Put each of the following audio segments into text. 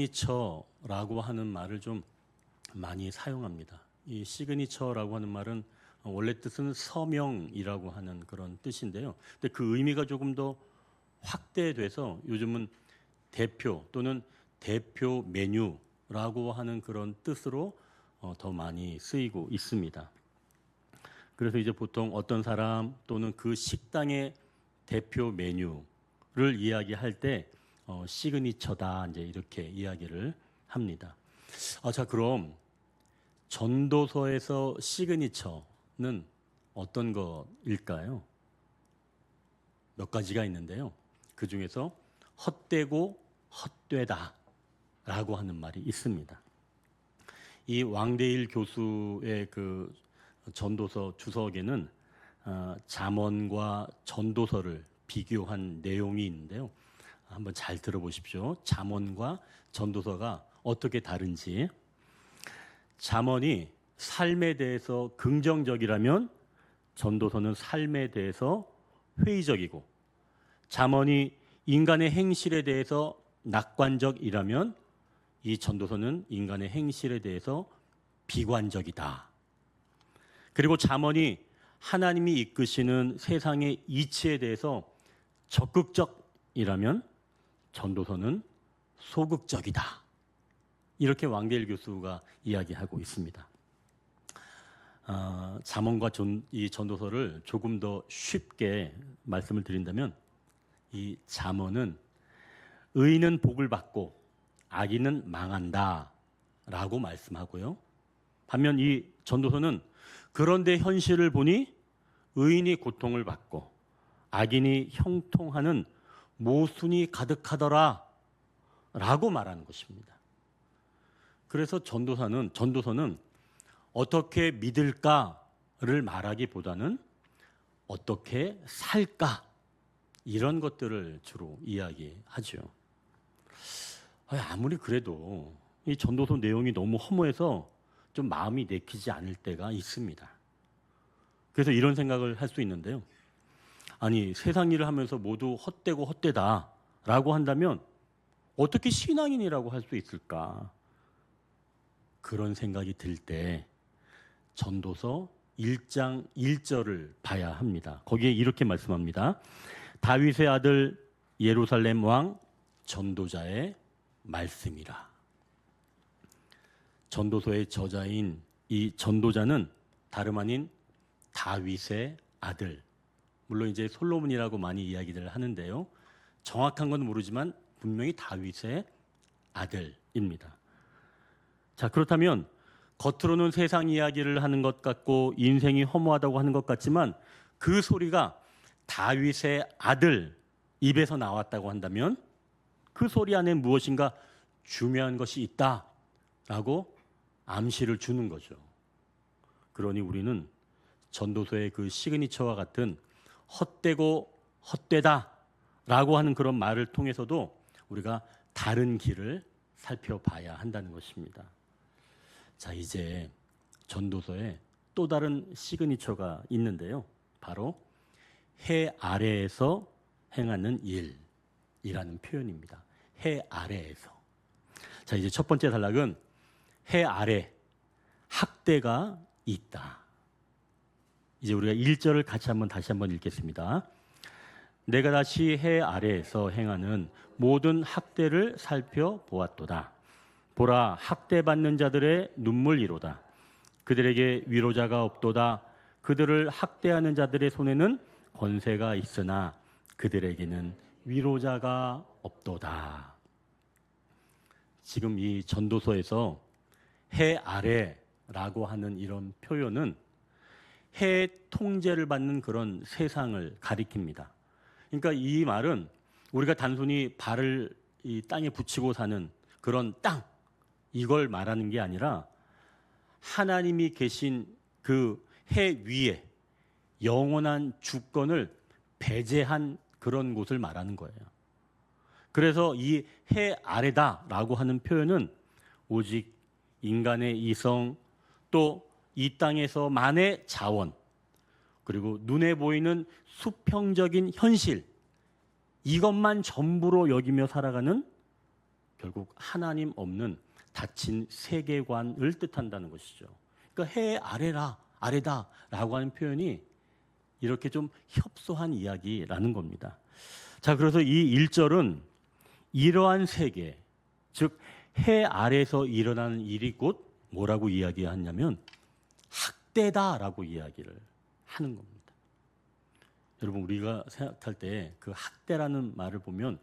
시그니처라고 하는 말을 좀 많이 사용합니다. 이 시그니처라고 하는 말은 원래 뜻은 서명이라고 하는 그런 뜻인데요. 근데 그 의미가 조금 더 확대돼서 요즘은 대표 또는 대표 메뉴라고 하는 그런 뜻으로 더 많이 쓰이고 있습니다. 그래서 이제 보통 어떤 사람 또는 그 식당의 대표 메뉴를 이야기할 때 시그니처다 이제 이렇게 이야기를 합니다. 자, 그럼 전도서에서 시그니처는 어떤 것일까요? 몇 가지가 있는데요. 그 중에서 헛되고 헛되다라고 하는 말이 있습니다. 이 왕대일 교수의 그 전도서 주석에는 잠언과 전도서를 비교한 내용이 있는데요. 한번 잘 들어보십시오. 잠언과 전도서가 어떻게 다른지. 잠언이 삶에 대해서 긍정적이라면 전도서는 삶에 대해서 회의적이고, 잠언이 인간의 행실에 대해서 낙관적이라면 이 전도서는 인간의 행실에 대해서 비관적이다. 그리고 잠언이 하나님이 이끄시는 세상의 이치에 대해서 적극적이라면 전도서는 소극적이다. 이렇게 왕대일 교수가 이야기하고 있습니다. 잠언과 이 전도서를 조금 더 쉽게 말씀을 드린다면, 이 잠언은 의인은 복을 받고 악인은 망한다 라고 말씀하고요. 반면 이 전도서는 그런데 현실을 보니 의인이 고통을 받고 악인이 형통하는 모순이 가득하더라 라고 말하는 것입니다. 그래서 전도서는 어떻게 믿을까를 말하기보다는 어떻게 살까 이런 것들을 주로 이야기하죠. 아무리 그래도 이 전도서 내용이 너무 허무해서 좀 마음이 내키지 않을 때가 있습니다. 그래서 이런 생각을 할 수 있는데요. 아니, 세상 일을 하면서 모두 헛되고 헛되다라고 한다면 어떻게 신앙인이라고 할 수 있을까? 그런 생각이 들 때 전도서 1장 1절을 봐야 합니다. 거기에 이렇게 말씀합니다. 다윗의 아들 예루살렘 왕 전도자의 말씀이라. 전도서의 저자인 이 전도자는 다름 아닌 다윗의 아들. 물론 이제 솔로몬이라고 많이 이야기를 하는데요. 정확한 건 모르지만 분명히 다윗의 아들입니다. 자, 그렇다면 겉으로는 세상 이야기를 하는 것 같고 인생이 허무하다고 하는 것 같지만 그 소리가 다윗의 아들 입에서 나왔다고 한다면 그 소리 안에 무엇인가 중요한 것이 있다라고 암시를 주는 거죠. 그러니 우리는 전도서의 그 시그니처와 같은 헛되고 헛되다라고 하는 그런 말을 통해서도 우리가 다른 길을 살펴봐야 한다는 것입니다. 자, 이제 전도서에 또 다른 시그니처가 있는데요. 바로 해 아래에서 행하는 일이라는 표현입니다. 해 아래에서. 자, 이제 첫 번째 단락은 해 아래 학대가 있다. 이제 우리가 1절을 다시 한번 읽겠습니다. 내가 다시 해 아래에서 행하는 모든 학대를 살펴보았도다. 보라, 학대받는 자들의 눈물이로다. 그들에게 위로자가 없도다. 그들을 학대하는 자들의 손에는 권세가 있으나 그들에게는 위로자가 없도다. 지금 이 전도서에서 해 아래라고 하는 이런 표현은 해 통제를 받는 그런 세상을 가리킵니다. 그러니까 이 말은 우리가 단순히 발을 이 땅에 붙이고 사는 그런 땅, 이걸 말하는 게 아니라 하나님이 계신 그 해 위에 영원한 주권을 배제한 그런 곳을 말하는 거예요. 그래서 이 해 아래다라고 하는 표현은 오직 인간의 이성, 또 이 땅에서만의 자원, 그리고 눈에 보이는 수평적인 현실, 이것만 전부로 여기며 살아가는 결국 하나님 없는 닫힌 세계관을 뜻한다는 것이죠. 그러니까 해 아래다라고 하는 표현이 이렇게 좀 협소한 이야기라는 겁니다. 자, 그래서 이 1절은 이러한 세계, 즉 해 아래에서 일어나는 일이 곧 뭐라고 이야기하냐면 학대다라고 이야기를 하는 겁니다. 여러분, 우리가 생각할 때 그 학대라는 말을 보면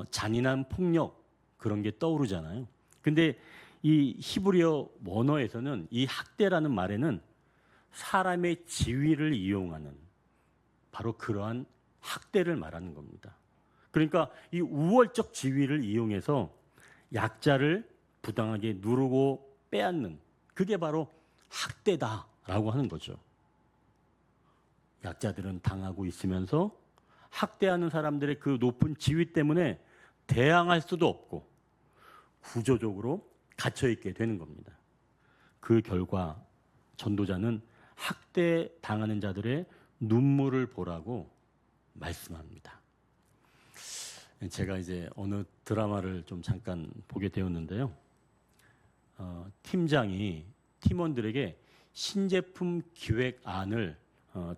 잔인한 폭력 그런 게 떠오르잖아요. 근데 이 히브리어 원어에서는 이 학대라는 말에는 사람의 지위를 이용하는 바로 그러한 학대를 말하는 겁니다. 그러니까 이 우월적 지위를 이용해서 약자를 부당하게 누르고 빼앗는, 그게 바로 학대다라고 하는 거죠. 약자들은 당하고 있으면서 학대하는 사람들의 그 높은 지위 때문에 대항할 수도 없고 구조적으로 갇혀있게 되는 겁니다. 그 결과 전도자는 학대 당하는 자들의 눈물을 보라고 말씀합니다. 제가 이제 어느 드라마를 좀 잠깐 보게 되었는데요. 팀장이 팀원들에게 신제품 기획안을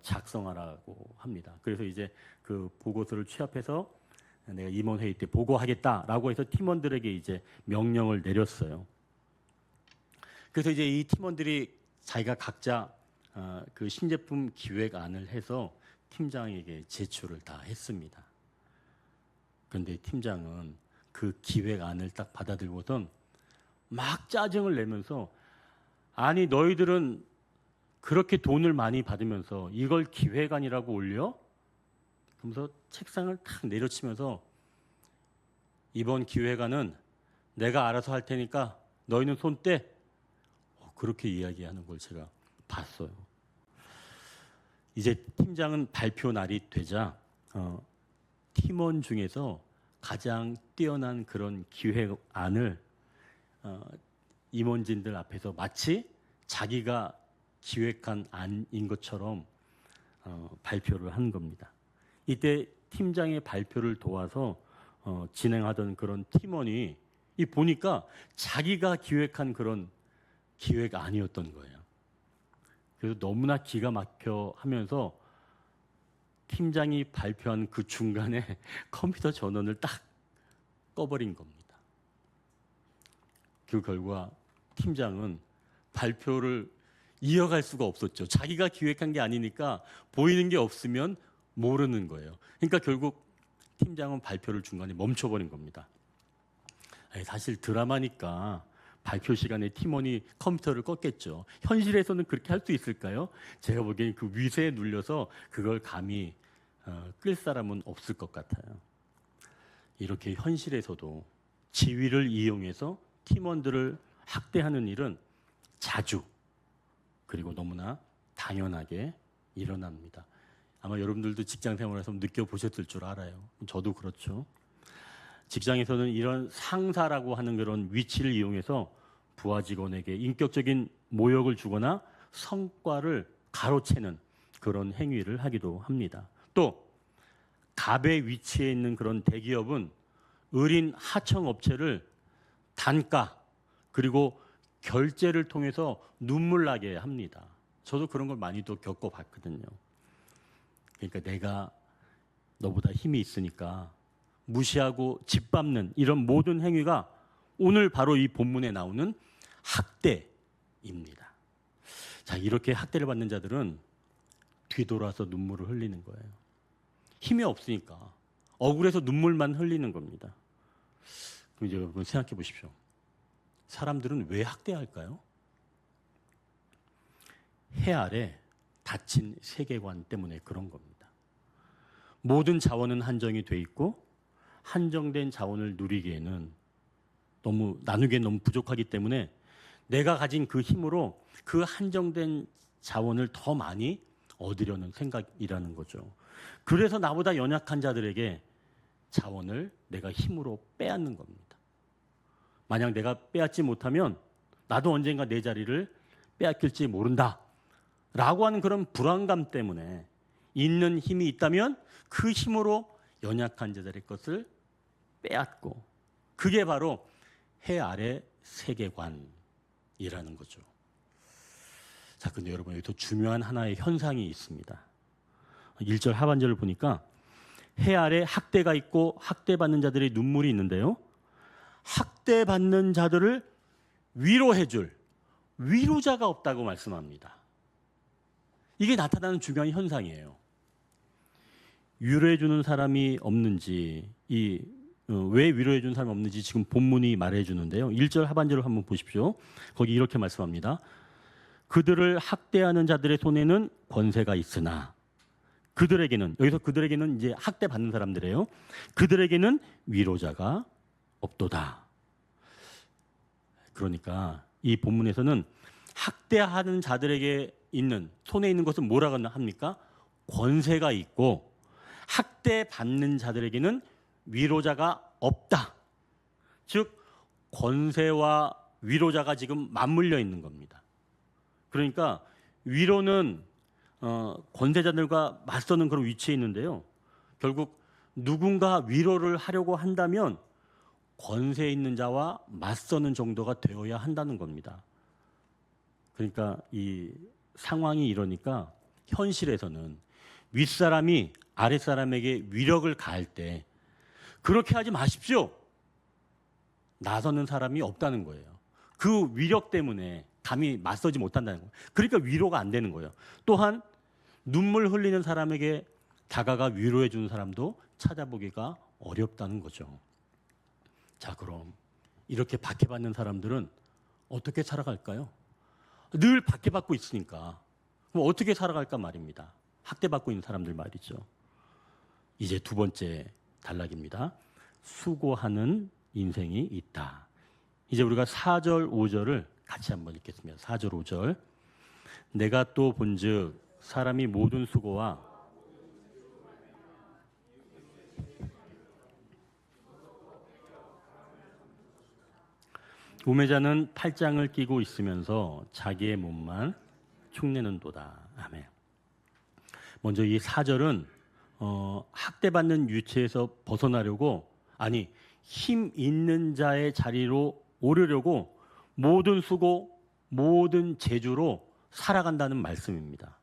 작성하라고 합니다. 그래서 이제 그 보고서를 취합해서 내가 임원회의 때 보고하겠다라고 해서 팀원들에게 이제 명령을 내렸어요. 그래서 이제 이 팀원들이 자기가 각자 그 신제품 기획안을 해서 팀장에게 제출을 다 했습니다. 그런데 팀장은 그 기획안을 딱 받아들고선 막 짜증을 내면서, 아니 너희들은 그렇게 돈을 많이 받으면서 이걸 기획안이라고 올려? 그러면서 책상을 탁 내려치면서 이번 기획안은 내가 알아서 할 테니까 너희는 손 떼. 그렇게 이야기하는 걸 제가 봤어요. 이제 팀장은 발표 날이 되자 팀원 중에서 가장 뛰어난 그런 기획안을 임원진들 앞에서 마치 자기가 기획한 안인 것처럼 발표를 한 겁니다. 이때 팀장의 발표를 도와서 진행하던 그런 팀원이 보니까 자기가 기획한 그런 기획안이었던 거예요. 그래서 너무나 기가 막혀 하면서 팀장이 발표한 그 중간에 컴퓨터 전원을 딱 꺼버린 겁니다. 그 결과 팀장은 발표를 이어갈 수가 없었죠. 자기가 기획한 게 아니니까 보이는 게 없으면 모르는 거예요. 그러니까 결국 팀장은 발표를 중간에 멈춰버린 겁니다. 사실 드라마니까 발표 시간에 팀원이 컴퓨터를 껐겠죠. 현실에서는 그렇게 할 수 있을까요? 제가 보기엔 그 위세에 눌려서 그걸 감히 끌 사람은 없을 것 같아요. 이렇게 현실에서도 지위를 이용해서 팀원들을 학대하는 일은 자주, 그리고 너무나 당연하게 일어납니다. 아마 여러분들도 직장 생활에서 느껴보셨을 줄 알아요. 저도 그렇죠. 직장에서는 이런 상사라고 하는 그런 위치를 이용해서 부하 직원에게 인격적인 모욕을 주거나 성과를 가로채는 그런 행위를 하기도 합니다. 또 갑의 위치에 있는 그런 대기업은 의린 하청업체를 단가 그리고 결제를 통해서 눈물 나게 합니다. 저도 그런 걸 많이 또 겪어봤거든요. 그러니까 내가 너보다 힘이 있으니까 무시하고 짓밟는 이런 모든 행위가 오늘 바로 이 본문에 나오는 학대입니다. 자, 이렇게 학대를 받는 자들은 뒤돌아서 눈물을 흘리는 거예요. 힘이 없으니까 억울해서 눈물만 흘리는 겁니다. 그럼 이제 여러분 생각해 보십시오. 사람들은 왜 학대할까요? 해 아래 닫힌 세계관 때문에 그런 겁니다. 모든 자원은 한정이 돼 있고 한정된 자원을 누리기에는 나누기엔 너무 부족하기 때문에 내가 가진 그 힘으로 그 한정된 자원을 더 많이 얻으려는 생각이라는 거죠. 그래서 나보다 연약한 자들에게 자원을 내가 힘으로 빼앗는 겁니다. 만약 내가 빼앗지 못하면 나도 언젠가 내 자리를 빼앗길지 모른다 라고 하는 그런 불안감 때문에 있는 힘이 있다면 그 힘으로 연약한 자들의 것을 빼앗고 그게 바로 해 아래 세계관이라는 거죠. 자, 근데 여러분 여기 더 중요한 하나의 현상이 있습니다. 1절 하반절을 보니까 해 아래 학대가 있고 학대받는 자들의 눈물이 있는데요. 학대받는 자들을 위로해 줄 위로자가 없다고 말씀합니다. 이게 나타나는 중요한 현상이에요. 위로해 주는 사람이 없는지, 왜 위로해 주는 사람이 없는지 지금 본문이 말해 주는데요. 1절 하반절을 한번 보십시오. 거기 이렇게 말씀합니다. 그들을 학대하는 자들의 손에는 권세가 있으나 그들에게는, 여기서 그들에게는 이제 학대받는 사람들이에요. 그들에게는 위로자가 없도다. 그러니까 이 본문에서는 학대하는 자들에게 있는, 손에 있는 것은 뭐라고 합니까? 권세가 있고 학대받는 자들에게는 위로자가 없다. 즉 권세와 위로자가 지금 맞물려 있는 겁니다. 그러니까 위로는 권세자들과 맞서는 그런 위치에 있는데요. 결국 누군가 위로를 하려고 한다면 권세 있는 자와 맞서는 정도가 되어야 한다는 겁니다. 그러니까 이 상황이 이러니까 현실에서는 윗사람이 아랫사람에게 위력을 가할 때 그렇게 하지 마십시오. 나서는 사람이 없다는 거예요. 그 위력 때문에 감히 맞서지 못한다는 거예요. 그러니까 위로가 안 되는 거예요. 또한 눈물 흘리는 사람에게 다가가 위로해 주는 사람도 찾아보기가 어렵다는 거죠. 자, 그럼 이렇게 박해받는 사람들은 어떻게 살아갈까요? 늘 박해받고 있으니까 그럼 어떻게 살아갈까 말입니다. 학대받고 있는 사람들 말이죠. 이제 두 번째 단락입니다. 수고하는 인생이 있다. 이제 우리가 4절, 5절을 같이 한번 읽겠습니다. 4절, 5절. 내가 또 본즉 사람이 모든 수고와 우매자는 팔짱을 끼고 있으면서 자기의 몸만 흉내는도다. 아멘. 먼저 이 4절은 학대받는 유체에서 벗어나려고, 아니 힘 있는 자의 자리로 오르려고 모든 수고, 모든 재주로 살아간다는 말씀입니다.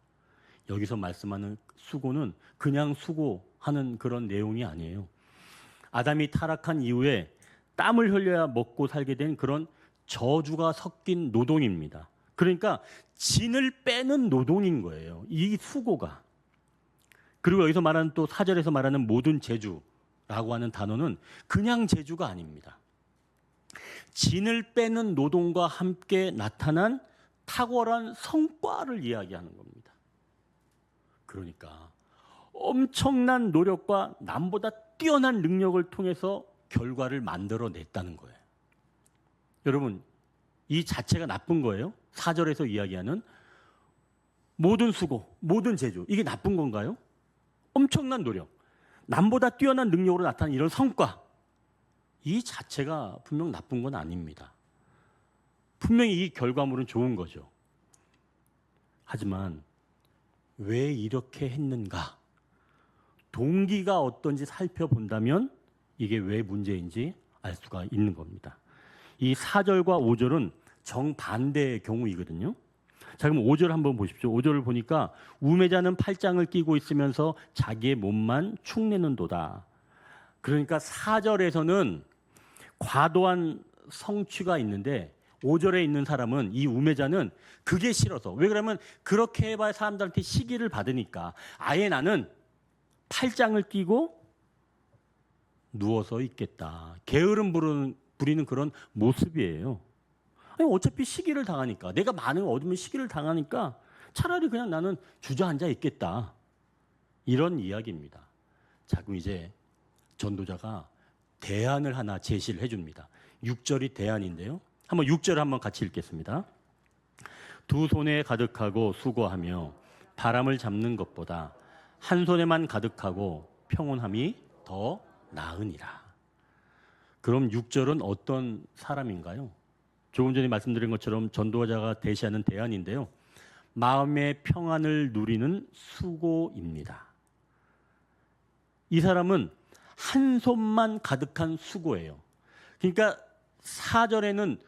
여기서 말씀하는 수고는 그냥 수고하는 그런 내용이 아니에요. 아담이 타락한 이후에 땀을 흘려야 먹고 살게 된 그런 저주가 섞인 노동입니다. 그러니까 진을 빼는 노동인 거예요. 이 수고가. 그리고 여기서 말하는 또 4절에서 말하는 모든 재주라고 하는 단어는 그냥 재주가 아닙니다. 진을 빼는 노동과 함께 나타난 탁월한 성과를 이야기하는 겁니다. 그러니까 엄청난 노력과 남보다 뛰어난 능력을 통해서 결과를 만들어냈다는 거예요. 여러분, 이 자체가 나쁜 거예요? 4절에서 이야기하는 모든 수고, 모든 재주, 이게 나쁜 건가요? 엄청난 노력, 남보다 뛰어난 능력으로 나타난 이런 성과, 이 자체가 분명 나쁜 건 아닙니다. 분명히 이 결과물은 좋은 거죠. 하지만 왜 이렇게 했는가? 동기가 어떤지 살펴본다면 이게 왜 문제인지 알 수가 있는 겁니다. 이 4절과 5절은 정반대의 경우이거든요. 자, 그럼 5절 한번 보십시오. 5절을 보니까 우매자는 팔짱을 끼고 있으면서 자기의 몸만 축내는도다. 그러니까 4절에서는 과도한 성취가 있는데 5절에 있는 사람은, 이 우매자는 그게 싫어서, 왜 그러면 그렇게 해봐야 사람들한테 시기를 받으니까 아예 나는 팔짱을 끼고 누워서 있겠다. 게으름 부리는 그런 모습이에요. 아니, 어차피 시기를 당하니까, 내가 많은 얻으면 시기를 당하니까 차라리 그냥 나는 주저앉아 있겠다. 이런 이야기입니다. 자, 그럼 이제 전도자가 대안을 하나 제시를 해줍니다. 6절이 대안인데요. 한번 6절을 한번 같이 읽겠습니다. 두 손에 가득하고 수고하며 바람을 잡는 것보다 한 손에만 가득하고 평온함이 더 나으니라. 그럼 6절은 어떤 사람인가요? 조금 전에 말씀드린 것처럼 전도자가 대시하는 대안인데요. 마음의 평안을 누리는 수고입니다. 이 사람은 한 손만 가득한 수고예요. 그러니까 4절에는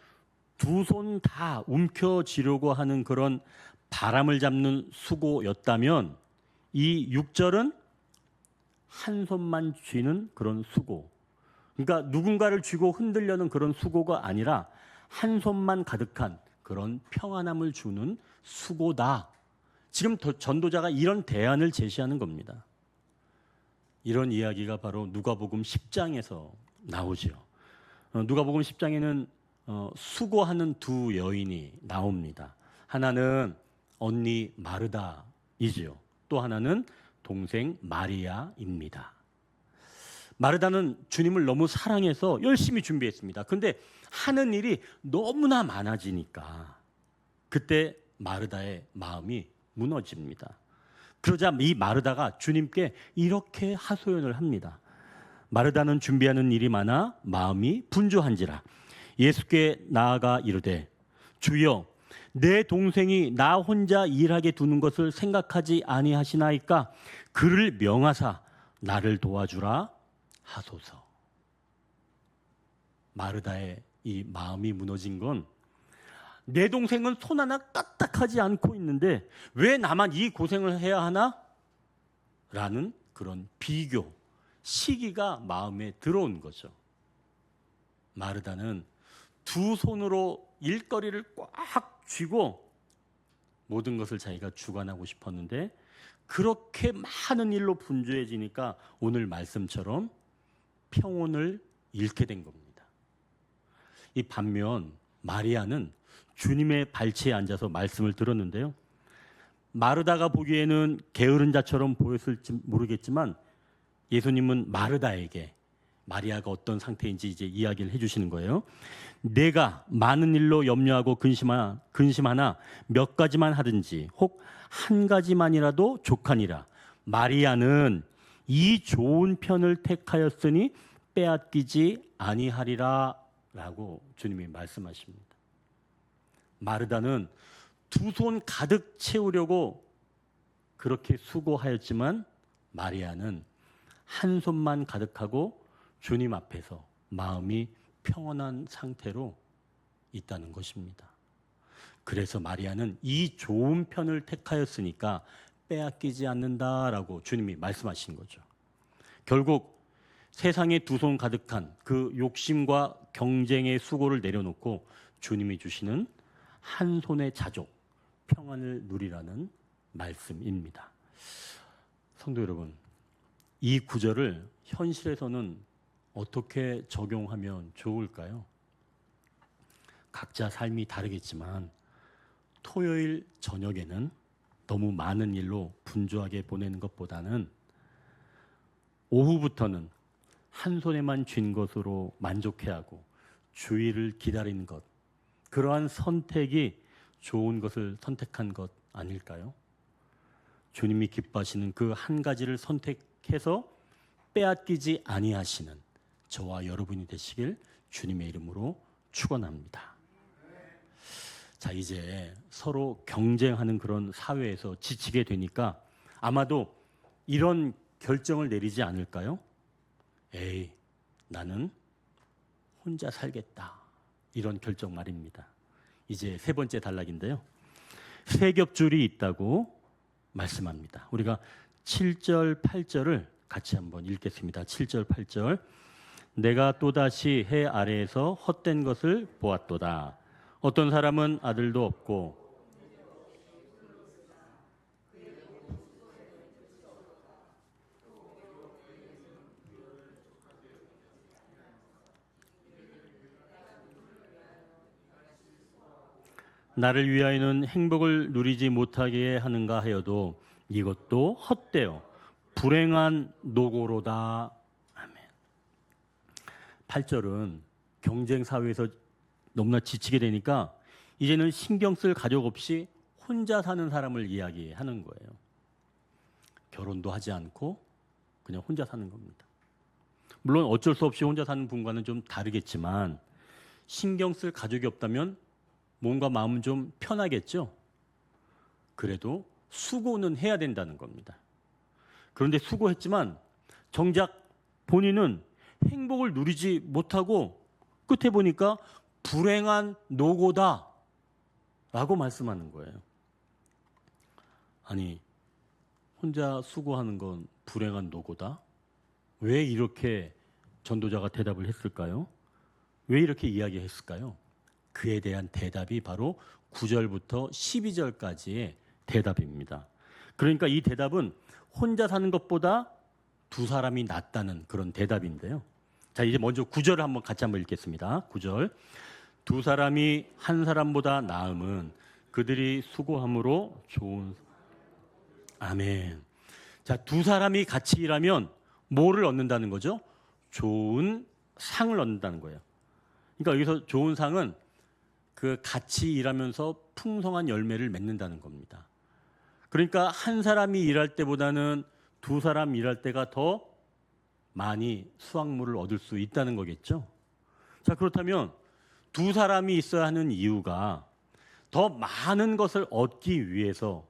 두 손 다 움켜쥐려고 하는 그런 바람을 잡는 수고였다면 이 6절은 한 손만 쥐는 그런 수고. 그러니까 누군가를 쥐고 흔들려는 그런 수고가 아니라 한 손만 가득한 그런 평안함을 주는 수고다. 지금 전도자가 이런 대안을 제시하는 겁니다. 이런 이야기가 바로 누가복음 10장에서 나오죠. 누가복음 10장에는 수고하는 두 여인이 나옵니다. 하나는 언니 마르다이지요. 또 하나는 동생 마리아입니다. 마르다는 주님을 너무 사랑해서 열심히 준비했습니다. 근데 하는 일이 너무나 많아지니까 그때 마르다의 마음이 무너집니다. 그러자 이 마르다가 주님께 이렇게 하소연을 합니다. 마르다는 준비하는 일이 많아 마음이 분주한지라. 예수께 나아가 이르되 주여 내 동생이 나 혼자 일하게 두는 것을 생각하지 아니하시나이까 그를 명하사 나를 도와주라 하소서. 마르다의 이 마음이 무너진 건 내 동생은 손 하나 까딱하지 않고 있는데 왜 나만 이 고생을 해야 하나? 라는 그런 비교, 시기가 마음에 들어온 거죠. 마르다는 두 손으로 일거리를 꽉 쥐고 모든 것을 자기가 주관하고 싶었는데 그렇게 많은 일로 분주해지니까 오늘 말씀처럼 평온을 잃게 된 겁니다. 이 반면 마리아는 주님의 발치에 앉아서 말씀을 들었는데요. 마르다가 보기에는 게으른 자처럼 보였을지 모르겠지만 예수님은 마르다에게 마리아가 어떤 상태인지 이제 이야기를 해주시는 거예요. 내가 많은 일로 염려하고 근심하나 몇 가지만 하든지 혹 한 가지만이라도 족하니라. 마리아는 이 좋은 편을 택하였으니 빼앗기지 아니하리라 라고 주님이 말씀하십니다. 마르다는 두 손 가득 채우려고 그렇게 수고하였지만 마리아는 한 손만 가득하고 주님 앞에서 마음이 평온한 상태로 있다는 것입니다. 그래서 마리아는 이 좋은 편을 택하였으니까 빼앗기지 않는다라고 주님이 말씀하신 거죠. 결국 세상에 두 손 가득한 그 욕심과 경쟁의 수고를 내려놓고 주님이 주시는 한 손의 자족, 평안을 누리라는 말씀입니다. 성도 여러분, 이 구절을 현실에서는 어떻게 적용하면 좋을까요? 각자 삶이 다르겠지만 토요일 저녁에는 너무 많은 일로 분주하게 보내는 것보다는 오후부터는 한 손에만 쥔 것으로 만족해하고 주의를 기다리는 것, 그러한 선택이 좋은 것을 선택한 것 아닐까요? 주님이 기뻐하시는 그 한 가지를 선택해서 빼앗기지 아니하시는 저와 여러분이 되시길 주님의 이름으로 축원합니다. 자, 이제 서로 경쟁하는 그런 사회에서 지치게 되니까 아마도 이런 결정을 내리지 않을까요? 에이, 나는 혼자 살겠다. 이런 결정 말입니다. 이제 세 번째 단락인데요. 세 겹줄이 있다고 말씀합니다. 우리가 7절, 8절을 같이 한번 읽겠습니다. 7절, 8절. 내가 또다시 해 아래에서 헛된 것을 보았도다. 어떤 사람은 아들도 없고 나를 위하여는 행복을 누리지 못하게 하는가 하여도 이것도 헛되어 불행한 노고로다. 아멘. 8절은 경쟁 사회에서 너무나 지치게 되니까 이제는 신경 쓸 가족 없이 혼자 사는 사람을 이야기하는 거예요. 결혼도 하지 않고 그냥 혼자 사는 겁니다. 물론 어쩔 수 없이 혼자 사는 분과는 좀 다르겠지만 신경 쓸 가족이 없다면 몸과 마음은 좀 편하겠죠. 그래도 수고는 해야 된다는 겁니다. 그런데 수고했지만 정작 본인은 행복을 누리지 못하고 끝에 보니까 불행한 노고다 라고 말씀하는 거예요. 아니, 혼자 수고하는 건 불행한 노고다? 왜 이렇게 전도자가 대답을 했을까요? 왜 이렇게 이야기했을까요? 그에 대한 대답이 바로 9절부터 12절까지의 대답입니다. 그러니까 이 대답은 혼자 사는 것보다 두 사람이 낫다는 그런 대답인데요. 자, 이제 먼저 9절을 같이 한번 읽겠습니다. 9절. 두 사람이 한 사람보다 나음은 그들이 수고함으로 좋은. 아멘. 자, 두 사람이 같이 일하면 뭐를 얻는다는 거죠? 좋은 상을 얻는다는 거예요. 그러니까 여기서 좋은 상은 그 같이 일하면서 풍성한 열매를 맺는다는 겁니다. 그러니까 한 사람이 일할 때보다는 두 사람 일할 때가 더 많이 수확물을 얻을 수 있다는 거겠죠. 자, 그렇다면 두 사람이 있어야 하는 이유가 더 많은 것을 얻기 위해서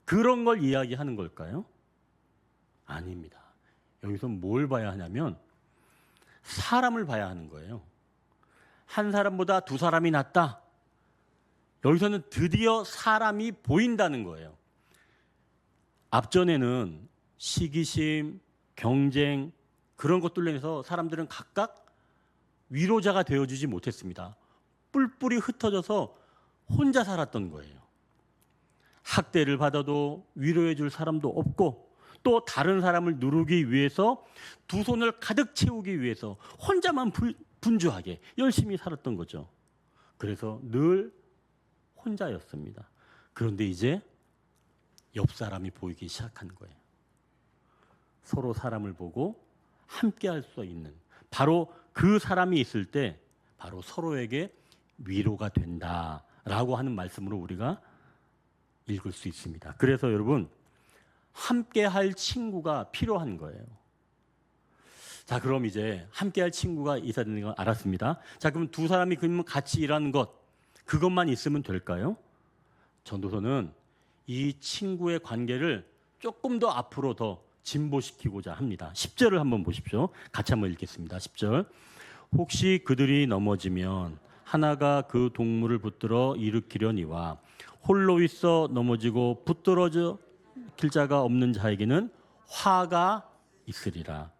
그런 걸 이야기하는 걸까요? 아닙니다. 여기서 뭘 봐야 하냐면 사람을 봐야 하는 거예요. 한 사람보다 두 사람이 낫다. 여기서는 드디어 사람이 보인다는 거예요. 앞전에는 시기심, 경쟁 그런 것들로 인해서 사람들은 각각 위로자가 되어주지 못했습니다. 뿔뿔이 흩어져서 혼자 살았던 거예요. 학대를 받아도 위로해 줄 사람도 없고 또 다른 사람을 누르기 위해서 두 손을 가득 채우기 위해서 혼자만 분주하게 열심히 살았던 거죠. 그래서 늘 혼자였습니다. 그런데 이제 옆 사람이 보이기 시작한 거예요. 서로 사람을 보고 함께 할 수 있는 바로 그 사람이 있을 때 바로 서로에게 위로가 된다라고 하는 말씀으로 우리가 읽을 수 있습니다. 그래서 여러분 함께 할 친구가 필요한 거예요. 자, 그럼 이제 함께 할 친구가 있어야 되는 걸 알았습니다. 자, 그럼 두 사람이 그러면 같이 일하는 것 그것만 있으면 될까요? 전도서는 이 친구의 관계를 조금 더 앞으로 더 진보시키고자 합니다. 10절을 한번 보십시오. 같이 한번 읽겠습니다. 10절. 혹시 그들이 넘어지면 하나가 그 동물을 붙들어 일으키려니와 홀로 있어 넘어지고 붙들어져 길자가 없는 자에게는 화가 있으리라.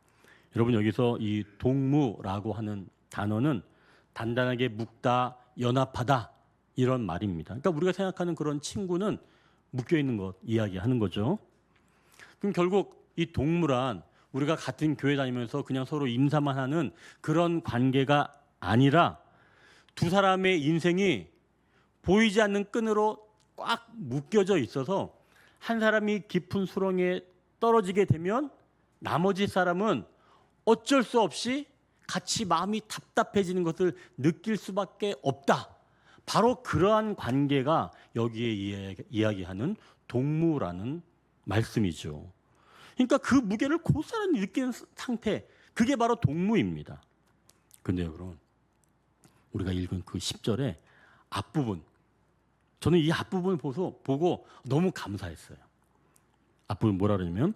여러분 여기서 이 동무라고 하는 단어는 단단하게 묶다, 연합하다 이런 말입니다. 그러니까 우리가 생각하는 그런 친구는 묶여 있는 것 이야기하는 거죠. 그럼 결국 이 동무란 우리가 같은 교회 다니면서 그냥 서로 인사만 하는 그런 관계가 아니라 두 사람의 인생이 보이지 않는 끈으로 꽉 묶여져 있어서 한 사람이 깊은 수렁에 떨어지게 되면 나머지 사람은 어쩔 수 없이 같이 마음이 답답해지는 것을 느낄 수밖에 없다. 바로 그러한 관계가 여기에 이야기하는 동무라는 말씀이죠. 그러니까 그 무게를 고스란히 느끼는 상태, 그게 바로 동무입니다. 근데 여러분, 우리가 읽은 그 10절의 앞부분, 저는 이 앞부분을 보고 너무 감사했어요. 앞부분 뭐라 그러냐면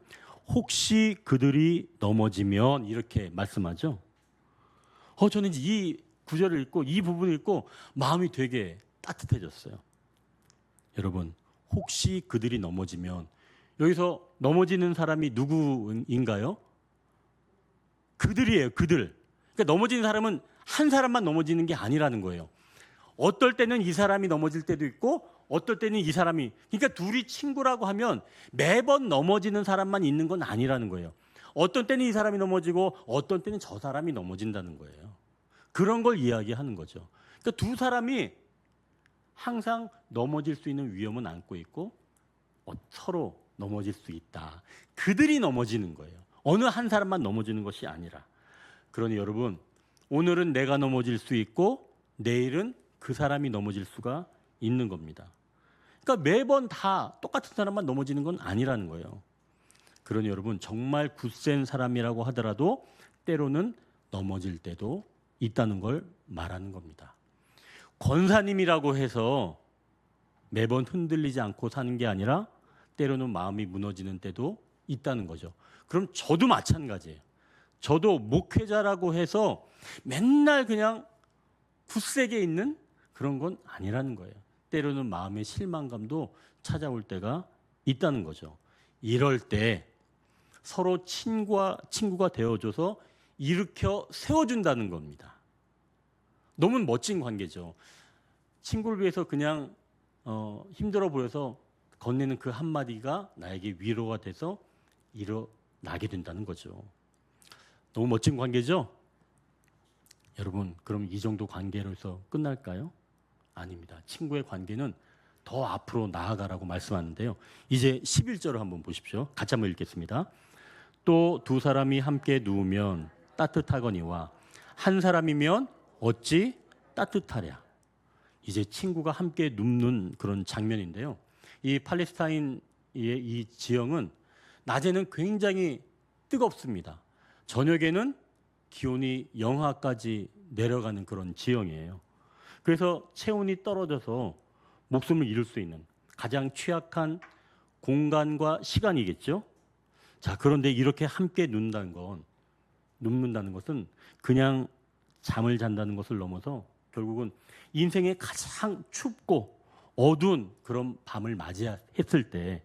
혹시 그들이 넘어지면 이렇게 말씀하죠. 저는 이 구절을 읽고 이 부분을 읽고 마음이 되게 따뜻해졌어요. 여러분, 혹시 그들이 넘어지면 여기서 넘어지는 사람이 누구인가요? 그들이에요. 그들. 그러니까 넘어지는 사람은 한 사람만 넘어지는 게 아니라는 거예요. 어떨 때는 이 사람이 넘어질 때도 있고 어떨 때는 이 사람이, 그러니까 둘이 친구라고 하면 매번 넘어지는 사람만 있는 건 아니라는 거예요. 어떤 때는 이 사람이 넘어지고 어떤 때는 저 사람이 넘어진다는 거예요. 그런 걸 이야기하는 거죠. 그러니까 두 사람이 항상 넘어질 수 있는 위험은 안고 있고 서로 넘어질 수 있다. 그들이 넘어지는 거예요. 어느 한 사람만 넘어지는 것이 아니라. 그러니 여러분, 오늘은 내가 넘어질 수 있고 내일은 그 사람이 넘어질 수가 있는 겁니다. 그러니까 매번 다 똑같은 사람만 넘어지는 건 아니라는 거예요. 그러니 여러분, 정말 굳센 사람이라고 하더라도 때로는 넘어질 때도 있다는 걸 말하는 겁니다. 권사님이라고 해서 매번 흔들리지 않고 사는 게 아니라 때로는 마음이 무너지는 때도 있다는 거죠. 그럼 저도 마찬가지예요. 저도 목회자라고 해서 맨날 그냥 굳세게 있는 그런 건 아니라는 거예요. 때로는 마음의 실망감도 찾아올 때가 있다는 거죠. 이럴 때 서로 친구가 되어줘서 일으켜 세워준다는 겁니다. 너무 멋진 관계죠. 친구를 위해서 그냥 힘들어 보여서 건네는 그 한마디가 나에게 위로가 돼서 일어나게 된다는 거죠. 너무 멋진 관계죠? 여러분, 그럼 이 정도 관계로서 끝날까요? 아닙니다. 친구의 관계는 더 앞으로 나아가라고 말씀하는데요. 이제 11절을 한번 보십시오. 같이 한번 읽겠습니다. 또 두 사람이 함께 누우면 따뜻하거니와 한 사람이면 어찌 따뜻하랴. 이제 친구가 함께 눕는 그런 장면인데요. 이 팔레스타인의 이 지형은 낮에는 굉장히 뜨겁습니다. 저녁에는 기온이 영하까지 내려가는 그런 지형이에요. 그래서 체온이 떨어져서 목숨을 잃을 수 있는 가장 취약한 공간과 시간이겠죠. 자, 그런데 이렇게 함께 눕는다는 것은 그냥 잠을 잔다는 것을 넘어서 결국은 인생의 가장 춥고 어두운 그런 밤을 맞이했을 때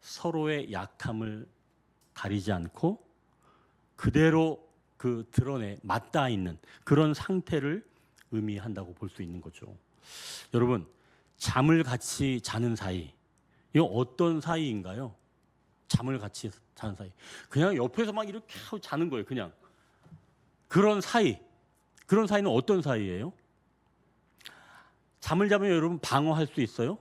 서로의 약함을 가리지 않고 그대로 그 드러내 맞닿아 있는 그런 상태를 의미한다고 볼 수 있는 거죠. 여러분, 잠을 같이 자는 사이, 이거 어떤 사이인가요? 잠을 같이 자는 사이. 그냥 옆에서 막 이렇게 하고 자는 거예요. 그냥 그런 사이는 어떤 사이예요? 잠을 자면 여러분 방어할 수 있어요?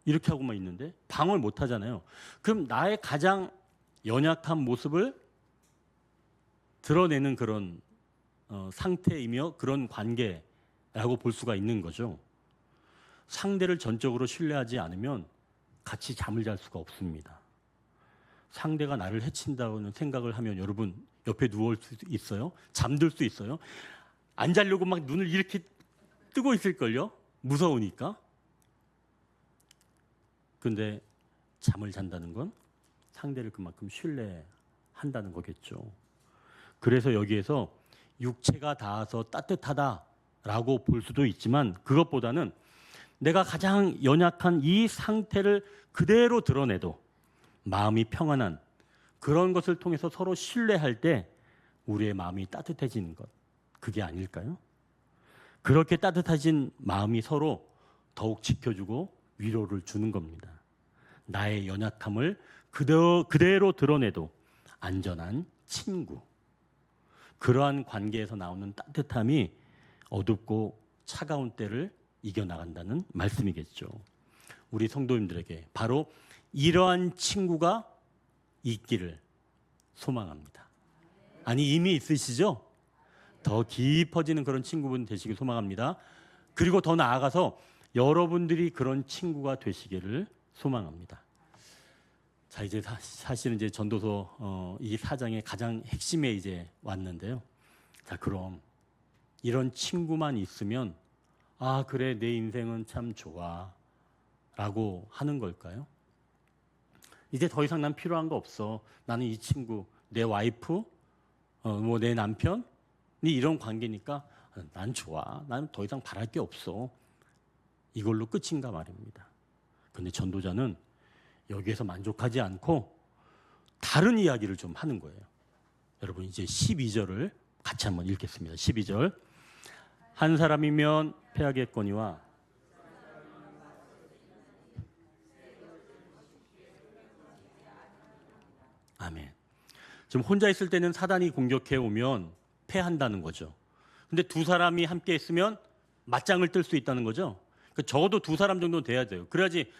이렇게 하고만 있는데 방어를 못 하잖아요. 그럼 나의 가장 연약한 모습을 드러내는 그런 상태이며 그런 관계라고 볼 수가 있는 거죠. 상대를 전적으로 신뢰하지 않으면 같이 잠을 잘 수가 없습니다. 상대가 나를 해친다는 생각을 하면 여러분 옆에 누울 수 있어요? 잠들 수 있어요? 안 자려고 막 눈을 이렇게 뜨고 있을걸요? 무서우니까. 근데 잠을 잔다는 건 상대를 그만큼 신뢰한다는 거겠죠. 그래서 여기에서 육체가 닿아서 따뜻하다라고 볼 수도 있지만 그것보다는 내가 가장 연약한 이 상태를 그대로 드러내도 마음이 평안한 그런 것을 통해서 서로 신뢰할 때 우리의 마음이 따뜻해지는 것, 그게 아닐까요? 그렇게 따뜻해진 마음이 서로 더욱 지켜주고 위로를 주는 겁니다. 나의 연약함을 그대로 드러내도 안전한 친구. 그러한 관계에서 나오는 따뜻함이 어둡고 차가운 때를 이겨나간다는 말씀이겠죠. 우리 성도님들에게 바로 이러한 친구가 있기를 소망합니다. 아니, 이미 있으시죠? 더 깊어지는 그런 친구분 되시길 소망합니다. 그리고 더 나아가서 여러분들이 그런 친구가 되시기를 소망합니다. 자, 이제 사실은 이제 전도서 이 4장의 가장 핵심에 이제 왔는데요. 자, 그럼 이런 친구만 있으면 아, 그래, 내 인생은 참 좋아 라고 하는 걸까요? 이제 더 이상 난 필요한 거 없어. 나는 이 친구, 내 와이프, 내 남편, 이런 관계니까 난 좋아. 나는 더 이상 바랄 게 없어. 이걸로 끝인가 말입니다. 그런데 전도자는 여기에서 만족하지 않고 다른 이야기를 좀 하는 거예요. 여러분, 이제 12절을 같이 한번 읽겠습니다. 12절. 한 사람이면 패하겠거니와 아멘. 지금 혼자 있을 때는 사단이 공격해 오면 패한다는 거죠. 근데 두 사람이 함께 있으면 맞짱을 뜰 수 있다는 거죠. 그러니까 적어도 두 사람 정도는 돼야 돼요. 그래야지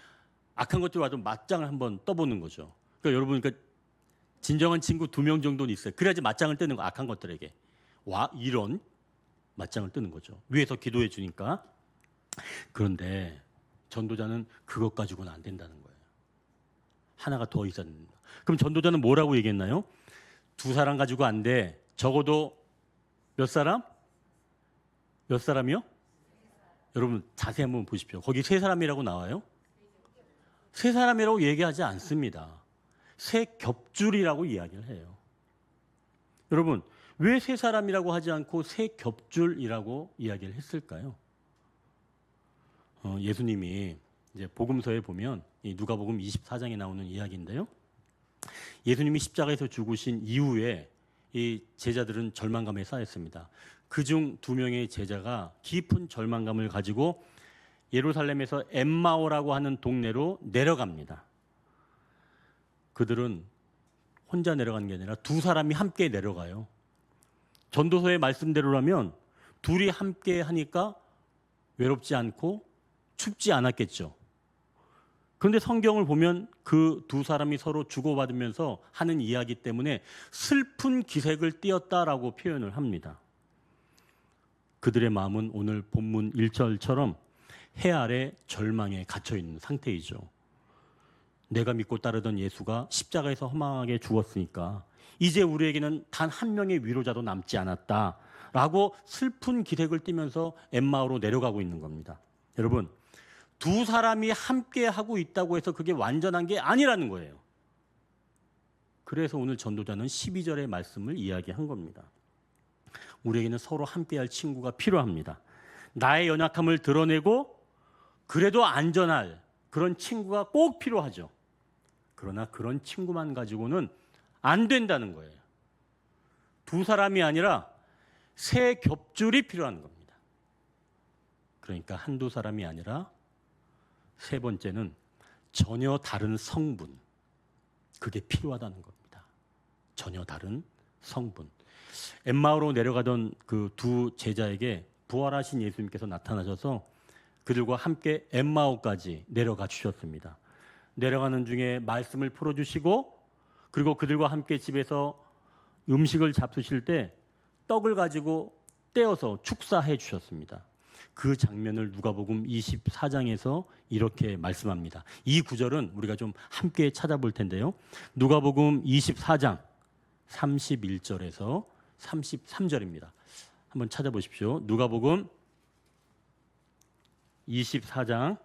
악한 것들이 와도 맞짱을 한번 떠보는 거죠. 그러니까 여러분, 그러니까 진정한 친구 2명 정도는 있어요. 그래야지 맞짱을 뜨는 거, 악한 것들에게. 이런 맞짱을 뜨는 거죠. 위에서 기도해 주니까. 그런데 전도자는 그것 가지고는 안 된다는 거예요. 하나가 더 있어야 됩니다. 그럼 전도자는 뭐라고 얘기했나요? 두 사람 가지고 안 돼. 적어도 몇 사람? 몇 사람이요? 여러분 자세히 한번 보십시오. 거기 세 사람이라고 나와요? 세 사람이라고 얘기하지 않습니다. 세 겹줄이라고 이야기를 해요. 여러분, 왜 세 사람이라고 하지 않고 세 겹줄이라고 이야기를 했을까요? 예수님이 이제 복음서에 보면 이 누가복음 24장에 나오는 이야기인데요. 예수님이 십자가에서 죽으신 이후에 이 제자들은 절망감에 쌓였습니다. 그중 2명의 제자가 깊은 절망감을 가지고 예루살렘에서 엠마오라고 하는 동네로 내려갑니다. 그들은 혼자 내려간 게 아니라 2사람이 함께 내려가요. 전도서의 말씀대로라면 둘이 함께 하니까 외롭지 않고 춥지 않았겠죠. 그런데 성경을 보면 그 2사람이 서로 주고받으면서 하는 이야기 때문에 슬픈 기색을 띠었다라고 표현을 합니다. 그들의 마음은 오늘 본문 1절처럼 해 아래 절망에 갇혀 있는 상태이죠. 내가 믿고 따르던 예수가 십자가에서 허망하게 죽었으니까 이제 우리에게는 단 한 명의 위로자도 남지 않았다라고 슬픈 기색을 띠면서 엠마오로 내려가고 있는 겁니다. 여러분, 2사람이 함께 하고 있다고 해서 그게 완전한 게 아니라는 거예요. 그래서 오늘 전도자는 12절의 말씀을 이야기한 겁니다. 우리에게는 서로 함께할 친구가 필요합니다. 나의 연약함을 드러내고 그래도 안전할 그런 친구가 꼭 필요하죠. 그러나 그런 친구만 가지고는 안 된다는 거예요. 2사람이 아니라 세 겹줄이 필요한 겁니다. 그러니까 한두 사람이 아니라 세 번째는 전혀 다른 성분, 그게 필요하다는 겁니다. 전혀 다른 성분. 엠마오로 내려가던 그 2 제자에게 부활하신 예수님께서 나타나셔서 그들과 함께 엠마오까지 내려가 주셨습니다. 내려가는 중에 말씀을 풀어주시고 그리고 그들과 함께 집에서 음식을 잡수실 때 떡을 가지고 떼어서 축사해 주셨습니다. 그 장면을 누가복음 24장에서 이렇게 말씀합니다. 이 구절은 우리가 좀 함께 찾아볼 텐데요. 누가복음 24장 31절에서 33절입니다. 한번 찾아보십시오. 누가복음 24장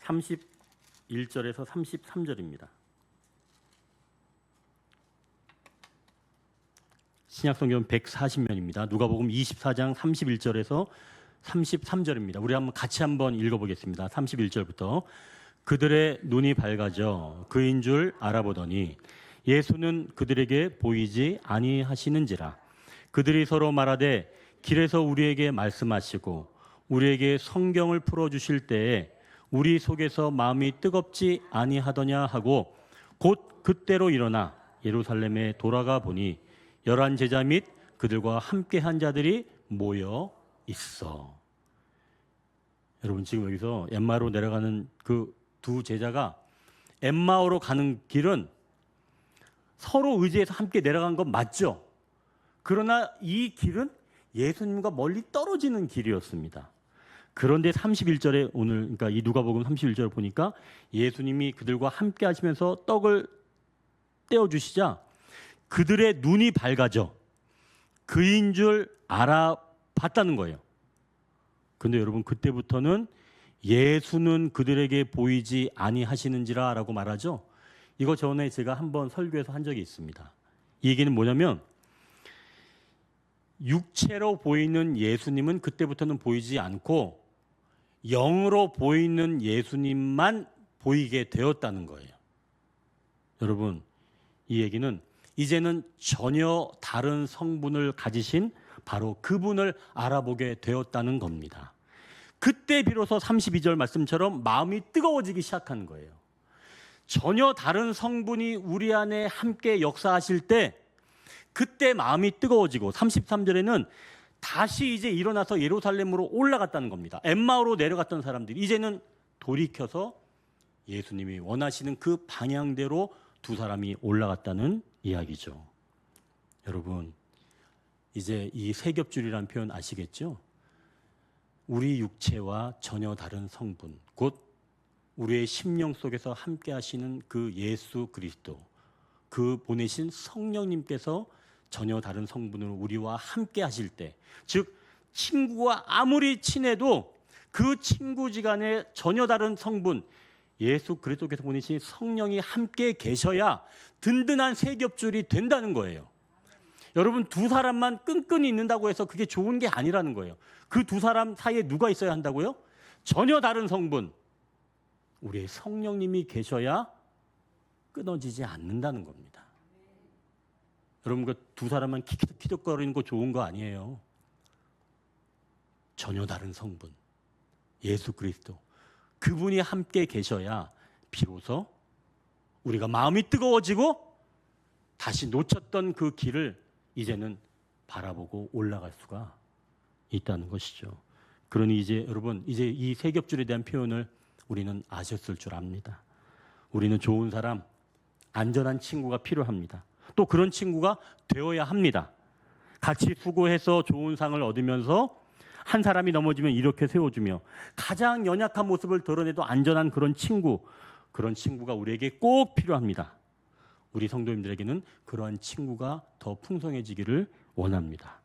31절에서 33절입니다. 신약성경 140면입니다. 누가복음 24장 31절에서 33절입니다. 우리 같이 한번 읽어보겠습니다. 31절부터. 그들의 눈이 밝아져 그인 줄 알아보더니 예수는 그들에게 보이지 아니하시는지라. 그들이 서로 말하되 길에서 우리에게 말씀하시고 우리에게 성경을 풀어주실 때에 우리 속에서 마음이 뜨겁지 아니하더냐 하고 곧 그때로 일어나 예루살렘에 돌아가 보니 11 제자 및 그들과 함께한 자들이 모여 있어. 여러분, 지금 여기서 엠마오로 내려가는 그 2 제자가 엠마오로 가는 길은 서로 의지해서 함께 내려간 건 맞죠. 그러나 이 길은 예수님과 멀리 떨어지는 길이었습니다. 그런데 31절에 오늘, 그러니까 이 누가복음 31절을 보니까 예수님이 그들과 함께 하시면서 떡을 떼어주시자 그들의 눈이 밝아져 그인 줄 알아봤다는 거예요. 그런데 여러분, 그때부터는 예수는 그들에게 보이지 아니하시는지라 라고 말하죠. 이거 전에 제가 한번 설교에서 한 적이 있습니다. 이 얘기는 뭐냐면 육체로 보이는 예수님은 그때부터는 보이지 않고 영으로 보이는 예수님만 보이게 되었다는 거예요. 여러분, 이 얘기는 이제는 전혀 다른 성분을 가지신 바로 그분을 알아보게 되었다는 겁니다. 그때 비로소 32절 말씀처럼 마음이 뜨거워지기 시작하는 거예요. 전혀 다른 성분이 우리 안에 함께 역사하실 때 그때 마음이 뜨거워지고 33절에는 다시 이제 일어나서 예루살렘으로 올라갔다는 겁니다. 엠마오로 내려갔던 사람들이 이제는 돌이켜서 예수님이 원하시는 그 방향대로 2 사람이 올라갔다는 이야기죠. 여러분, 이제 이 세 겹줄이라는 표현 아시겠죠? 우리 육체와 전혀 다른 성분, 곧 우리의 심령 속에서 함께 하시는 그 예수 그리스도, 그 보내신 성령님께서 전혀 다른 성분으로 우리와 함께 하실 때, 즉 친구와 아무리 친해도 그 친구지간에 전혀 다른 성분, 예수 그리스도께서 보내신 성령이 함께 계셔야 든든한 세겹줄이 된다는 거예요. 여러분, 두 사람만 끈끈이 있는다고 해서 그게 좋은 게 아니라는 거예요. 그 두 사람 사이에 누가 있어야 한다고요? 전혀 다른 성분, 우리의 성령님이 계셔야 끊어지지 않는다는 겁니다. 여러분, 그 두 사람만 키득키득거리는 거 좋은 거 아니에요. 전혀 다른 성분, 예수 그리스도, 그분이 함께 계셔야 비로소 우리가 마음이 뜨거워지고 다시 놓쳤던 그 길을 이제는 바라보고 올라갈 수가 있다는 것이죠. 그러니 이제 여러분, 이제 이 세 겹줄에 대한 표현을 우리는 아셨을 줄 압니다. 우리는 좋은 사람, 안전한 친구가 필요합니다. 또 그런 친구가 되어야 합니다. 같이 수고해서 좋은 상을 얻으면서 한 사람이 넘어지면 이렇게 세워주며 가장 연약한 모습을 드러내도 안전한 그런 친구가 우리에게 꼭 필요합니다. 우리 성도님들에게는 그러한 친구가 더 풍성해지기를 원합니다.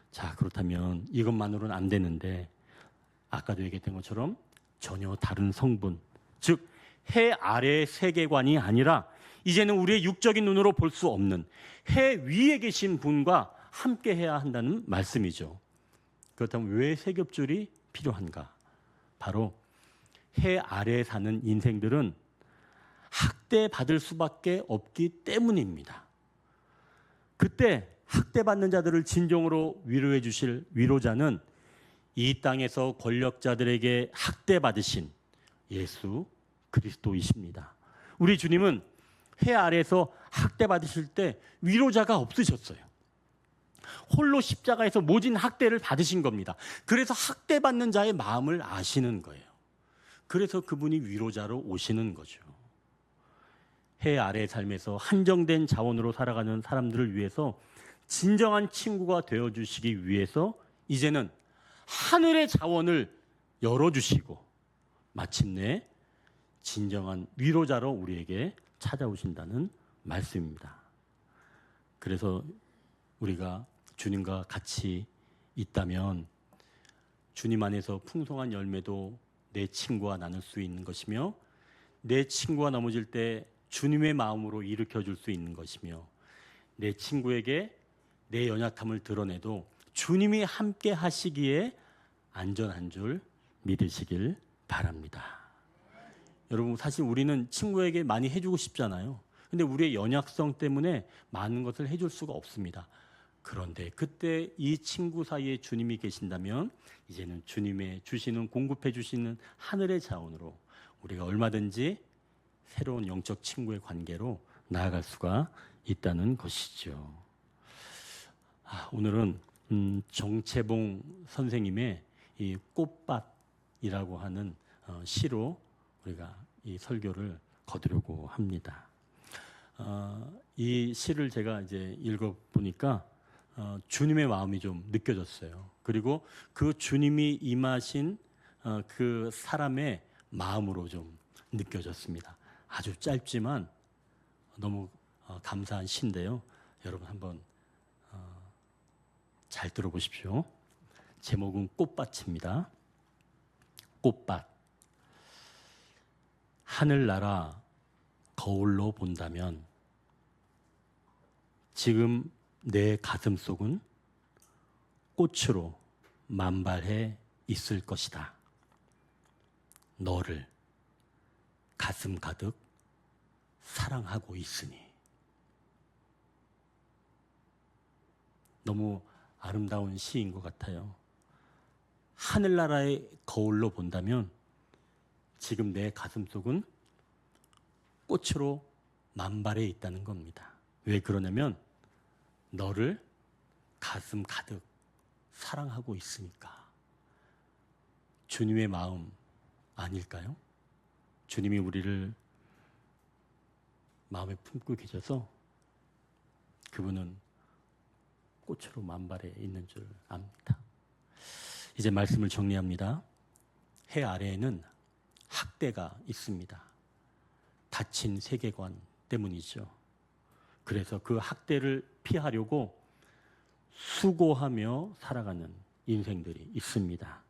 자, 그렇다면 이것만으로는 안 되는데 아까도 얘기했던 것처럼 전혀 다른 성분, 즉 해 아래의 세계관이 아니라 이제는 우리의 육적인 눈으로 볼 수 없는 해 위에 계신 분과 함께 해야 한다는 말씀이죠. 그렇다면 왜 세겹줄이 필요한가? 바로 해 아래에 사는 인생들은 학대받을 수밖에 없기 때문입니다. 그때 학대받는 자들을 진정으로 위로해 주실 위로자는 이 땅에서 권력자들에게 학대받으신 예수 그리스도이십니다. 우리 주님은 해 아래에서 학대받으실 때 위로자가 없으셨어요. 홀로 십자가에서 모진 학대를 받으신 겁니다. 그래서 학대받는 자의 마음을 아시는 거예요. 그래서 그분이 위로자로 오시는 거죠. 해 아래의 삶에서 한정된 자원으로 살아가는 사람들을 위해서 진정한 친구가 되어주시기 위해서 이제는 하늘의 자원을 열어주시고 마침내 진정한 위로자로 우리에게 찾아오신다는 말씀입니다. 그래서 우리가 주님과 같이 있다면 주님 안에서 풍성한 열매도 내 친구와 나눌 수 있는 것이며 내 친구가 넘어질 때 주님의 마음으로 일으켜 줄 수 있는 것이며 내 친구에게 내 연약함을 드러내도 주님이 함께 하시기에 안전한 줄 믿으시길 바랍니다. 여러분, 사실 우리는 친구에게 많이 해주고 싶잖아요. 근데 우리의 연약성 때문에 많은 것을 해줄 수가 없습니다. 그런데 그때 이 친구 사이에 주님이 계신다면 이제는 주님의 주시는 공급해 주시는 하늘의 자원으로 우리가 얼마든지 새로운 영적 친구의 관계로 나아갈 수가 있다는 것이죠. 오늘은 정채봉 선생님의 이 꽃밭이라고 하는 시로 우리가 이 설교를 거두려고 합니다. 이 시를 제가 이제 읽어보니까 주님의 마음이 좀 느껴졌어요. 그리고 그 주님이 임하신 그 사람의 마음으로 좀 느껴졌습니다. 아주 짧지만 너무 감사한 시인데요. 여러분 한번 잘 들어보십시오. 제목은 꽃밭입니다. 꽃밭. 하늘나라 거울로 본다면 지금 내 가슴 속은 꽃으로 만발해 있을 것이다. 너를 가슴 가득 사랑하고 있으니. 너무 아름다운 시인 것 같아요. 하늘나라의 거울로 본다면 지금 내 가슴 속은 꽃으로 만발해 있다는 겁니다. 왜 그러냐면 너를 가슴 가득 사랑하고 있으니까. 주님의 마음 아닐까요? 주님이 우리를 마음에 품고 계셔서 그분은 꽃으로 만발해 있는 줄 압니다. 이제 말씀을 정리합니다. 해 아래에는 학대가 있습니다. 닫힌 세계관 때문이죠. 그래서 그 학대를 피하려고 수고하며 살아가는 인생들이 있습니다.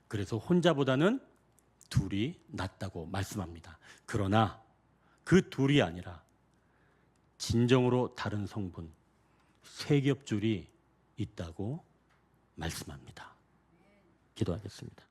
그래서 혼자보다는 둘이 낫다고 말씀합니다. 그러나 그 둘이 아니라 진정으로 다른 성분, 세 겹줄이 있다고 말씀합니다. 기도하겠습니다.